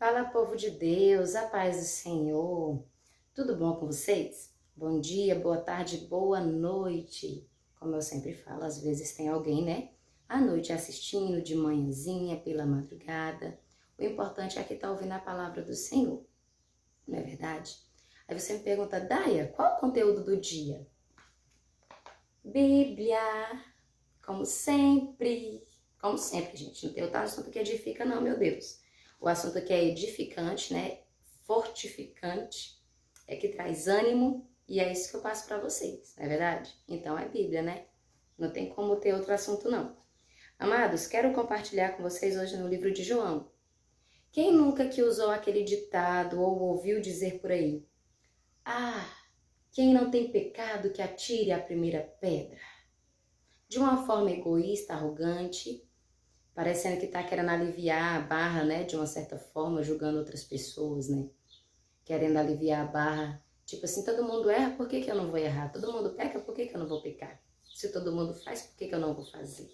Fala, povo de Deus, a paz do Senhor. Tudo bom com vocês? Bom dia, boa tarde, boa noite. Como eu sempre falo, às vezes tem alguém, né? À noite assistindo, de manhãzinha, pela madrugada. O importante é que tá ouvindo a palavra do Senhor, não é verdade? Aí você me pergunta, Daia, qual o conteúdo do dia? Bíblia, como sempre. Como sempre, gente. Não tem outro assunto que edifica, não, meu Deus. O assunto que é edificante, né? Fortificante, é que traz ânimo e é isso que eu passo para vocês, não é verdade? Então é Bíblia, né? Não tem como ter outro assunto, não. Amados, quero compartilhar com vocês hoje no livro de João. Quem nunca que usou aquele ditado ou ouviu dizer por aí? Ah, quem não tem pecado que atire a primeira pedra. De uma forma egoísta, arrogante, parecendo que tá querendo aliviar a barra, né? De uma certa forma, julgando outras pessoas, né? Querendo aliviar a barra. Tipo assim, todo mundo erra, por que que eu não vou errar? Todo mundo peca, por que que eu não vou pecar? Se todo mundo faz, por que que eu não vou fazer?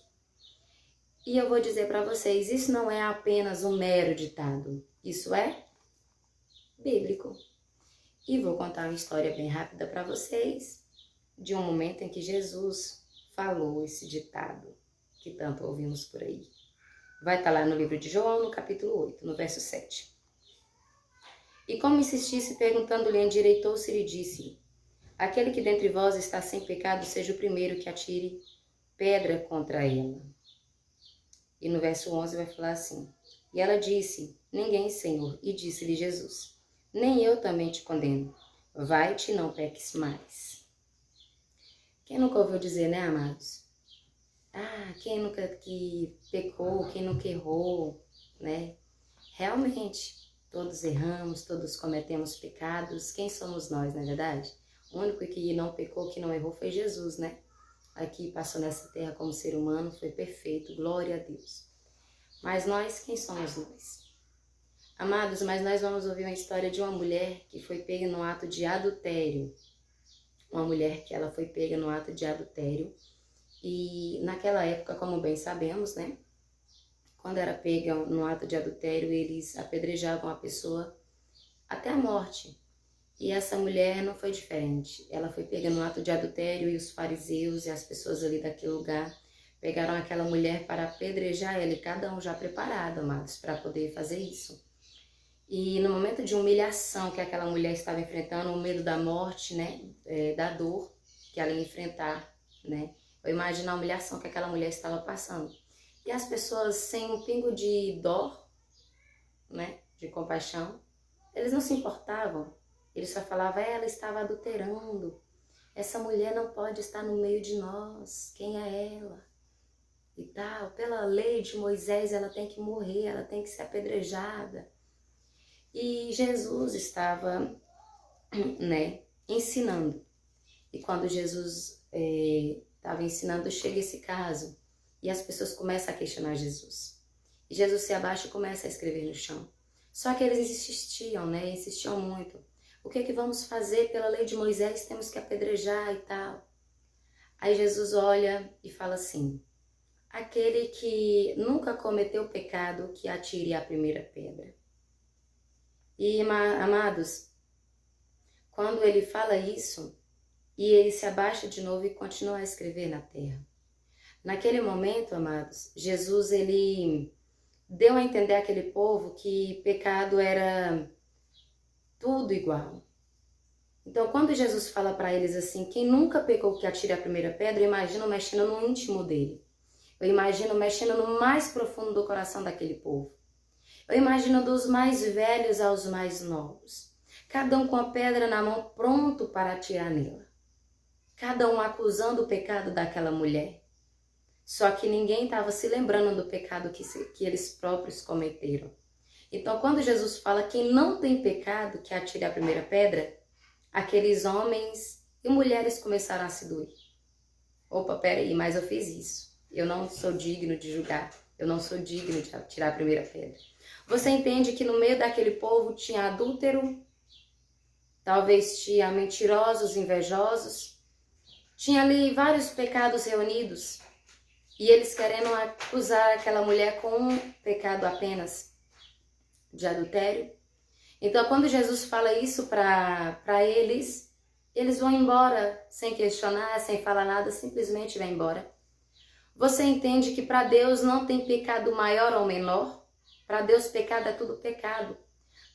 E eu vou dizer para vocês, isso não é apenas um mero ditado. Isso é bíblico. E vou contar uma história bem rápida para vocês, de um momento em que Jesus falou esse ditado, que tanto ouvimos por aí. Vai estar lá no livro de João, no capítulo 8, no verso 7. E como insistisse, perguntando-lhe, endireitou-se e lhe disse: aquele que dentre vós está sem pecado, seja o primeiro que atire pedra contra ela. E no verso 11 vai falar assim: e ela disse: ninguém, Senhor. E disse-lhe Jesus: nem eu também te condeno. Vai-te e não peques mais. Quem nunca ouviu dizer, né, amados? Ah, quem nunca que pecou, quem nunca errou, né? Realmente, todos erramos, todos cometemos pecados. Quem somos nós, não é verdade? O único que não pecou, que não errou foi Jesus, né? Aqui passou nessa terra como ser humano, foi perfeito, glória a Deus. Mas nós, quem somos nós? Amados, mas nós vamos ouvir uma história de uma mulher que foi pega no ato de adultério. Uma mulher que ela foi pega no ato de adultério. E naquela época, como bem sabemos, né? Quando era pega no ato de adultério, eles apedrejavam a pessoa até a morte. E essa mulher não foi diferente. Ela foi pega no ato de adultério e os fariseus e as pessoas ali daquele lugar pegaram aquela mulher para apedrejar ela, e cada um já preparado, amados, para poder fazer isso. E no momento de humilhação que aquela mulher estava enfrentando, o medo da morte, né, da dor que ela ia enfrentar, né, eu imagino a humilhação que aquela mulher estava passando. E as pessoas sem um pingo de dó, né, de compaixão, eles não se importavam. Eles só falavam, ela estava adulterando. Essa mulher não pode estar no meio de nós. Quem é ela? E tal. Pela lei de Moisés, ela tem que morrer, ela tem que ser apedrejada. E Jesus estava, né, ensinando. E quando Jesus estava ensinando, chega esse caso. E as pessoas começam a questionar Jesus. E Jesus se abaixa e começa a escrever no chão. Só que eles insistiam, né? Insistiam muito. O que é que vamos fazer? Pela lei de Moisés temos que apedrejar e tal. Aí Jesus olha e fala assim: aquele que nunca cometeu pecado, que atire a primeira pedra. E, amados, quando ele fala isso, e ele se abaixa de novo e continua a escrever na terra. Naquele momento, amados, Jesus, ele deu a entender àquele povo que pecado era tudo igual. Então, quando Jesus fala para eles assim, quem nunca pecou que atire a primeira pedra, eu imagino mexendo no íntimo dele. Eu imagino mexendo no mais profundo do coração daquele povo. Eu imagino dos mais velhos aos mais novos. Cada um com a pedra na mão, pronto para atirar nela. Cada um acusando o pecado daquela mulher. Só que ninguém estava se lembrando do pecado que eles próprios cometeram. Então, quando Jesus fala quem não tem pecado, que atire a primeira pedra, aqueles homens e mulheres começaram a se doer. Opa, peraí, mas eu fiz isso. Eu não sou digno de julgar. Eu não sou digno de tirar a primeira pedra. Você entende que no meio daquele povo tinha adúltero, talvez tinha mentirosos, invejosos, tinha ali vários pecados reunidos. E eles querendo acusar aquela mulher com um pecado apenas, de adultério. Então, quando Jesus fala isso para eles, eles vão embora sem questionar, sem falar nada, simplesmente vai embora. Você entende que para Deus não tem pecado maior ou menor? Para Deus, pecado é tudo pecado.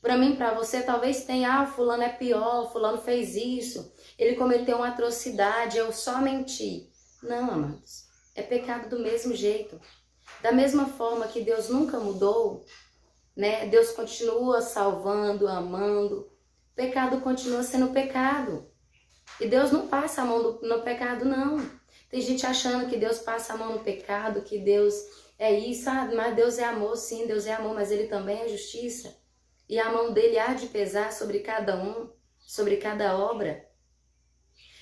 Para mim, para você, talvez tenha, fulano é pior, fulano fez isso, ele cometeu uma atrocidade, eu só menti. Não, amados, é pecado do mesmo jeito. Da mesma forma que Deus nunca mudou, né? Deus continua salvando, amando, o pecado continua sendo pecado. E Deus não passa a mão no pecado, não. Tem gente achando que Deus passa a mão no pecado, que Deus é isso, mas Deus é amor, sim, Deus é amor, mas Ele também é justiça. E a mão dele há de pesar sobre cada um, sobre cada obra.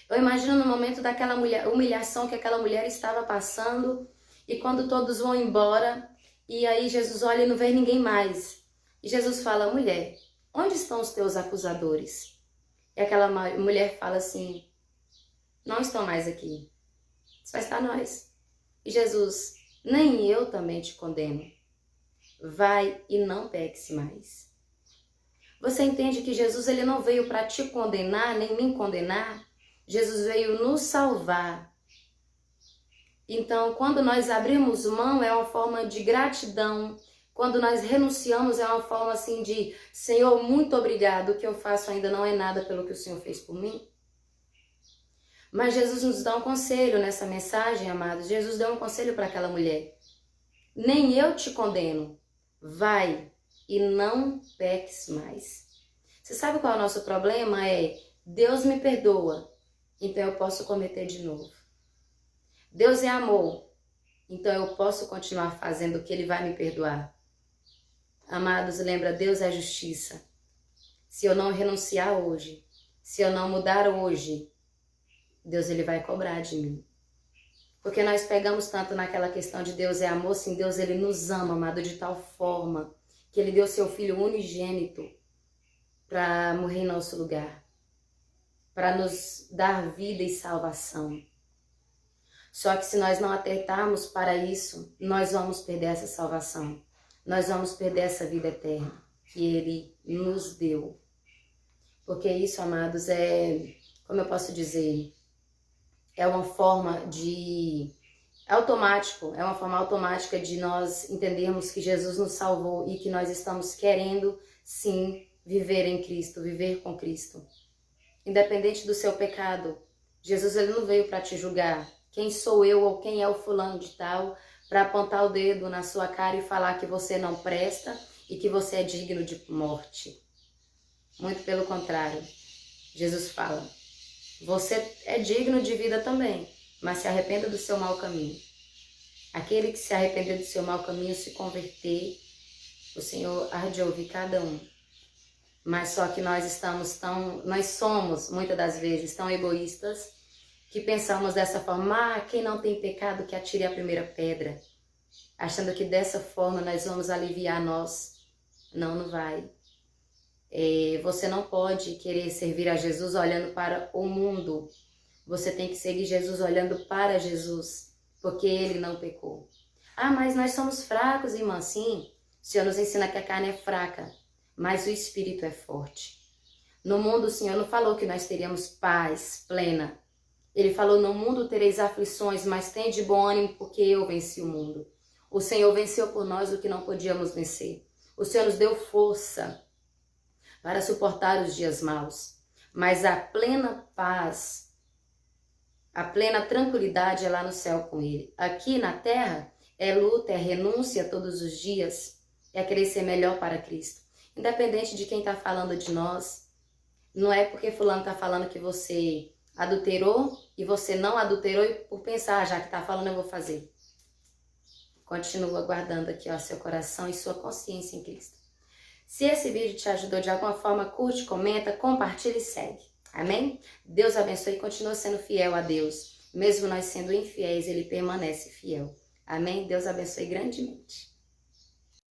Eu imagino no momento daquela humilhação que aquela mulher estava passando, e quando todos vão embora, e aí Jesus olha e não vê ninguém mais. E Jesus fala, mulher, onde estão os teus acusadores? E aquela mulher fala assim, não estão mais aqui, só está nós. E Jesus, nem eu também te condeno. Vai e não peques mais. Você entende que Jesus ele não veio para te condenar, nem me condenar? Jesus veio nos salvar. Então, quando nós abrimos mão, é uma forma de gratidão. Quando nós renunciamos, é uma forma assim de, Senhor, muito obrigado, o que eu faço ainda não é nada pelo que o Senhor fez por mim. Mas Jesus nos dá um conselho nessa mensagem, amados. Jesus deu um conselho para aquela mulher. Nem eu te condeno. Vai e não peques mais. Você sabe qual é o nosso problema? É, Deus me perdoa, então eu posso cometer de novo. Deus é amor, então eu posso continuar fazendo o que Ele vai me perdoar. Amados, lembra, Deus é justiça. Se eu não renunciar hoje, se eu não mudar hoje, Deus ele vai cobrar de mim. Porque nós pegamos tanto naquela questão de Deus é amor, sim, Deus ele nos ama, amado, de tal forma que Ele deu seu Filho unigênito para morrer em nosso lugar, para nos dar vida e salvação. Só que se nós não atentarmos para isso, nós vamos perder essa salvação. Nós vamos perder essa vida eterna que Ele nos deu. Porque isso, amados, como eu posso dizer, é uma forma automática de nós entendermos que Jesus nos salvou e que nós estamos querendo, sim, viver em Cristo, viver com Cristo. Independente do seu pecado, Jesus ele não veio para te julgar. Quem sou eu ou quem é o fulano de tal para apontar o dedo na sua cara e falar que você não presta e que você é digno de morte. Muito pelo contrário. Jesus fala, você é digno de vida também, mas se arrependa do seu mau caminho. Aquele que se arrepender do seu mau caminho, se converter, o Senhor há de ouvir cada um. Mas só que nós somos, muitas das vezes, tão egoístas, que pensamos dessa forma, quem não tem pecado que atire a primeira pedra, achando que dessa forma nós vamos aliviar nós. Não, não vai. Você não pode querer servir a Jesus olhando para o mundo. Você tem que seguir Jesus olhando para Jesus, porque Ele não pecou. Mas nós somos fracos, irmã. Sim, o Senhor nos ensina que a carne é fraca, mas o Espírito é forte. No mundo, o Senhor não falou que nós teríamos paz plena. Ele falou, no mundo tereis aflições, mas tende bom ânimo, porque eu venci o mundo. O Senhor venceu por nós o que não podíamos vencer. O Senhor nos deu força para suportar os dias maus. Mas a plena paz, a plena tranquilidade é lá no céu com Ele. Aqui na terra é luta, é renúncia todos os dias, é querer ser melhor para Cristo. Independente de quem está falando de nós, não é porque fulano está falando que você adulterou e você não adulterou e por pensar, já que está falando eu vou fazer. Continua guardando aqui seu coração e sua consciência em Cristo. Se esse vídeo te ajudou de alguma forma, curte, comenta, compartilha e segue. Amém? Deus abençoe e continua sendo fiel a Deus. Mesmo nós sendo infiéis, Ele permanece fiel. Amém? Deus abençoe grandemente.